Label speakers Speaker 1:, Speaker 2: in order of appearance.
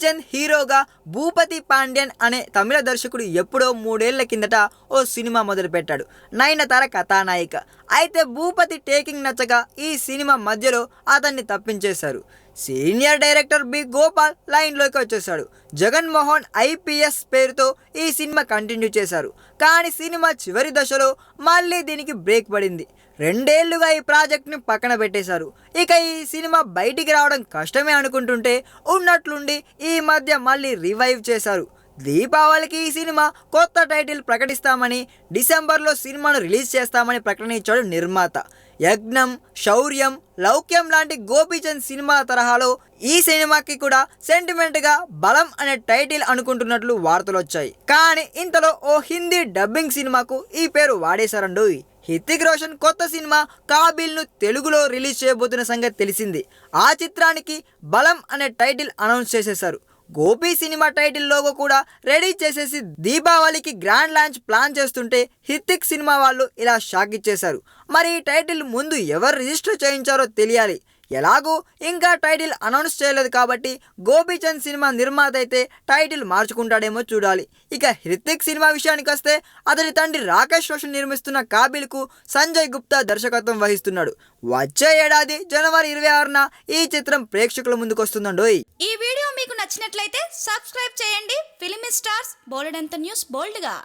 Speaker 1: గోపీచంద్ హీరోగా భూపతి పాండ్యన్ అనే తమిళ దర్శకుడు ఎప్పుడో 3 ఏళ్ల కిందట ఓ సినిమా మొదలుపెట్టాడు. నయనతార కథానాయిక. అయితే భూపతి టేకింగ్ నచ్చక ఈ సినిమా మధ్యలో అతన్ని తప్పించేశారు. సీనియర్ డైరెక్టర్ బి గోపాల్ లైన్లోకి వచ్చేశాడు. జగన్మోహన్ ఐపీఎస్ పేరుతో ఈ సినిమా కంటిన్యూ చేశారు. కానీ సినిమా చివరి దశలో మళ్ళీ దీనికి బ్రేక్ పడింది. 2 ఏళ్లుగా ఈ ప్రాజెక్ట్ని పక్కన పెట్టేశారు. ఇక ఈ సినిమా బయటికి రావడం కష్టమే అనుకుంటుంటే ఉన్నట్లుండి ఈ మధ్య మళ్ళీ రివైవ్ చేశారు. దీపావళికి ఈ సినిమా కొత్త టైటిల్ ప్రకటిస్తామని, డిసెంబర్లో సినిమాను రిలీజ్ చేస్తామని ప్రకటన ఇచ్చాడు నిర్మాత. యజ్ఞం, శౌర్యం, లౌక్యం లాంటి గోపీచంద్ సినిమాల తరహాలో ఈ సినిమాకి కూడా సెంటిమెంట్గా బలం అనే టైటిల్ అనుకుంటున్నట్లు వార్తలు వచ్చాయి. కానీ ఇంతలో ఓ హిందీ డబ్బింగ్ సినిమాకు ఈ పేరు వాడేశారండోయ్. హృతిక్ రోషన్ కొత్త సినిమా కాబిల్ను తెలుగులో రిలీజ్ చేయబోతున్న సంగతి తెలిసింది. ఆ చిత్రానికి బలం అనే టైటిల్ అనౌన్స్ చేసేశారు. గోపి సినిమా టైటిల్ లోగో కూడా రెడీ చేసేసి దీపావళికి గ్రాండ్ లాంచ్ ప్లాన్ చేస్తుంటే హృతిక్ సినిమా వాళ్ళు ఇలా షాక్ ఇచ్చేశారు. మరి ఈ టైటిల్ ముందు ఎవరు రిజిస్టర్ చేయించారో తెలియాలి. ఎలాగో ఇంకా టైటిల్ అనౌన్స్ చేయలేదు కాబట్టి గోపీచంద్ సినిమా నిర్మాత అయితే టైటిల్ మార్చుకుంటాడేమో చూడాలి. ఇక హృతిక్ సినిమా విషయానికి వస్తే అతడి తండ్రి రాకేష్ రోషన్ నిర్మిస్తున్న కాబిల్కు సంజయ్ గుప్తా దర్శకత్వం వహిస్తున్నాడు. వచ్చే ఏడాది జనవరి 26న ఈ చిత్రం ప్రేక్షకుల ముందుకు వస్తుందండోయ్.
Speaker 2: ఈ వీడియో మీకు నచ్చినట్లయితే సబ్స్క్రైబ్ చేయండి. ఫిలిమి స్టార్స్ బోలెడంత న్యూస్ బోల్డ్గా.